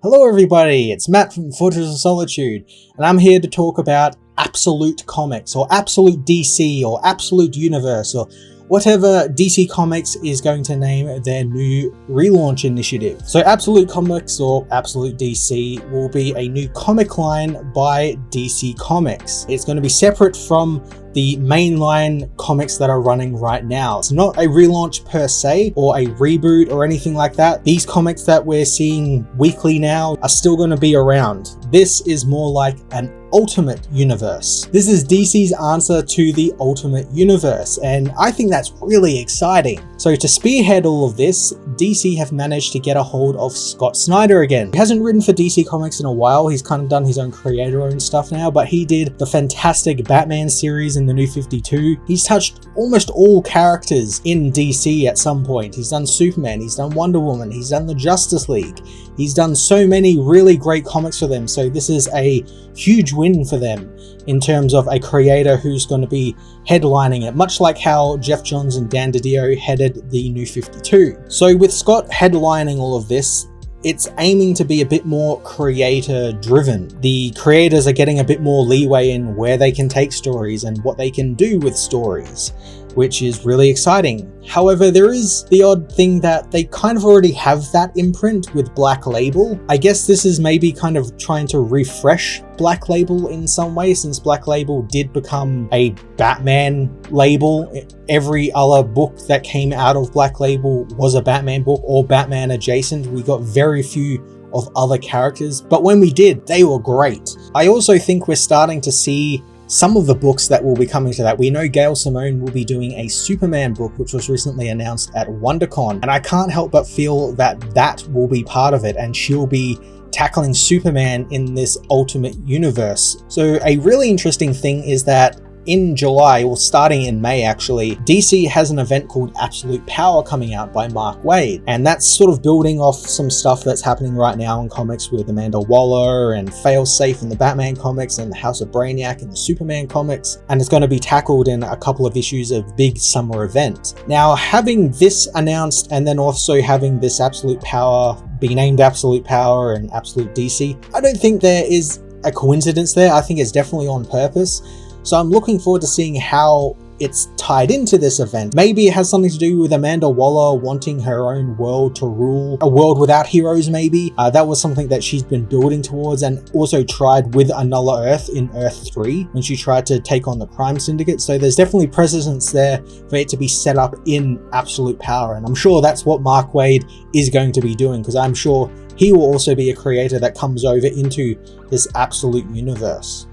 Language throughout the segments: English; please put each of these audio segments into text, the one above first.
Hello everybody, it's Matt from Fortress of Solitude, and I'm here to talk about Absolute Comics, or Absolute DC, or Absolute Universe, or whatever DC Comics is going to name their new relaunch initiative. So Absolute Comics, or Absolute DC, will be a new comic line by DC Comics. It's going to be separate from the mainline comics that are running right now. It's not a relaunch per se, or a reboot or anything like that. These comics that we're seeing weekly now are still going to be around. This is more like an Ultimate Universe. This is DC's answer to the Ultimate Universe, and I think that's really exciting. So to spearhead all of this, DC have managed to get a hold of Scott Snyder again. He hasn't written for DC Comics in a while. He's kind of done his own creator-owned stuff now, but he did the fantastic Batman series in the New 52. He's touched almost all characters in DC at some point. He's done Superman, he's done Wonder Woman, he's done the Justice League. He's done so many really great comics for them, so this is a huge win for them in terms of a creator who's going to be headlining it, much like how Jeff Johns and Dan DiDio headed the New 52. So with Scott headlining all of this, it's aiming to be a bit more creator driven. The creators are getting a bit more leeway in where they can take stories and what they can do with stories, which is really exciting. However, there is the odd thing that they kind of already have that imprint with Black Label. I guess this is maybe kind of trying to refresh Black Label in some way, since Black Label did become a Batman label. Every other book that came out of Black Label was a Batman book or Batman adjacent. We got very few of other characters, but when we did, they were great. I also think we're starting to see some of the books that will be coming to that. We know Gail Simone will be doing a Superman book, which was recently announced at WonderCon, and I can't help but feel that that will be part of it, and she'll be tackling Superman in this Ultimate Universe. So a really interesting thing is that in July, or starting in May actually, DC has an event called Absolute Power coming out by Mark Waid, and that's sort of building off some stuff that's happening right now in comics with Amanda Waller and Failsafe in the Batman comics and the House of Brainiac in the Superman comics, and it's going to be tackled in a couple of issues of big summer event. Now, having this announced and then also having this Absolute Power be named Absolute Power and Absolute DC, I don't think there is a coincidence there. I think it's definitely on purpose. So I'm looking forward to seeing how it's tied into this event. Maybe it has something to do with Amanda Waller wanting her own world to rule, a world without heroes maybe. That was something that she's been building towards, and also tried with Another Earth in Earth 3 when she tried to take on the crime syndicate. So there's definitely precedence there for it to be set up in Absolute Power, and I'm sure that's what Mark Waid is going to be doing, because I'm sure he will also be a creator that comes over into this Absolute Universe.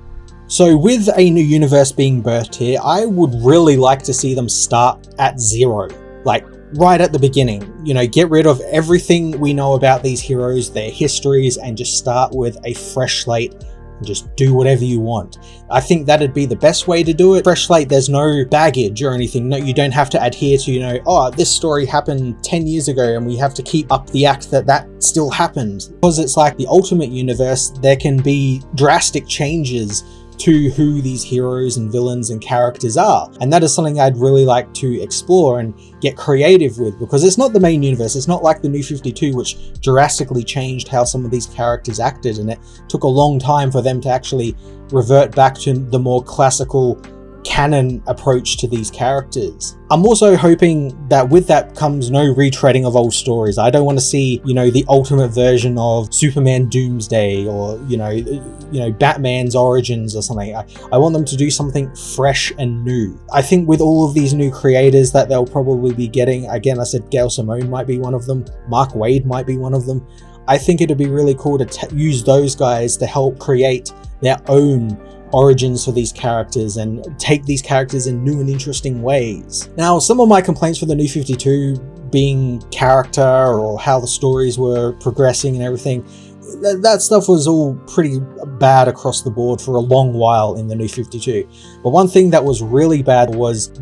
So with a new universe being birthed here, I would really like to see them start at zero, like right at the beginning. You know, get rid of everything we know about these heroes, their histories, and just start with a fresh slate and just do whatever you want. I think that'd be the best way to do it. Fresh slate, there's no baggage or anything. No, you don't have to adhere to, you know, oh, this story happened 10 years ago and we have to keep up the act that still happened. Because it's like the Ultimate Universe, there can be drastic changes to who these heroes and villains and characters are, and that is something I'd really like to explore and get creative with, because it's not the main universe. It's not like the New 52, which drastically changed how some of these characters acted, and it took a long time for them to actually revert back to the more classical canon approach to these characters. I'm also hoping that with that comes no retreading of old stories. I don't want to see, you know, the ultimate version of Superman Doomsday, or you know Batman's origins or something. I want them to do something fresh and new. I think with all of these new creators that they'll probably be getting, again, I said Gail Simone might be one of them, Mark Waid might be one of them. I think it'd be really cool to use those guys to help create their own origins for these characters and take these characters in new and interesting ways. Now, some of my complaints for the New 52 being character or how the stories were progressing and everything, that stuff was all pretty bad across the board for a long while in the New 52. But one thing that was really bad was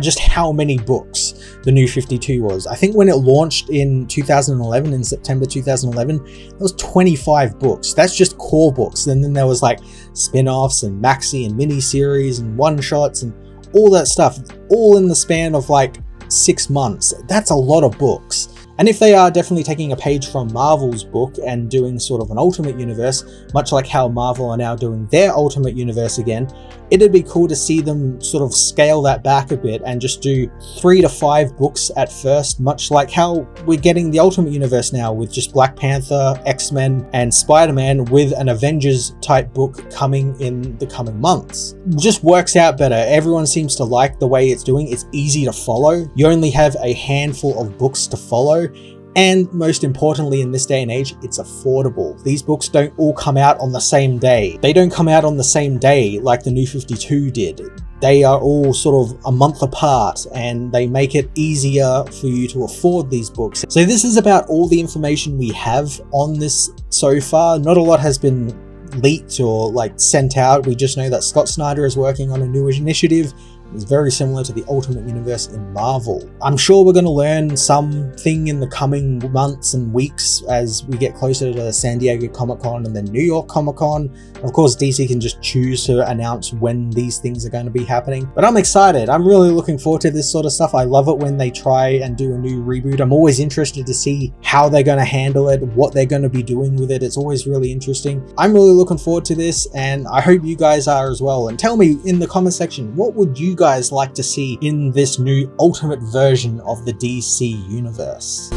just how many books the New 52 was. I think when it launched in 2011, in September 2011, there was 25 books. That's just core books. And then there was like spin-offs and maxi and mini-series and one-shots and all that stuff, all in the span of like 6 months. That's a lot of books. And if they are definitely taking a page from Marvel's book and doing sort of an Ultimate Universe, much like how Marvel are now doing their Ultimate Universe again, it'd be cool to see them sort of scale that back a bit and just do 3 to 5 books at first, much like how we're getting the Ultimate Universe now with just Black Panther, X-Men, and Spider-Man, with an Avengers type book coming in the coming months. It just works out better. Everyone seems to like the way it's doing. It's easy to follow. You only have a handful of books to follow. And most importantly, in this day and age, it's affordable. These books don't all come out on the same day. They don't come out on the same day like the New 52 did. They are all sort of a month apart, and they make it easier for you to afford these books. So this is about all the information we have on this so far. Not a lot has been leaked or sent out. We just know that Scott Snyder is working on a new initiative. It's very similar to the Ultimate Universe in Marvel. I'm sure we're going to learn something in the coming months and weeks as we get closer to San Diego Comic-Con and then New York Comic-Con. Of course, DC can just choose to announce when these things are going to be happening. But I'm excited. I'm really looking forward to this sort of stuff. I love it when they try and do a new reboot. I'm always interested to see how they're going to handle it, what they're going to be doing with it. It's always really interesting. I'm really looking forward to this, and I hope you guys are as well. And tell me in the comment section, what would you guys like to see in this new ultimate version of the DC universe?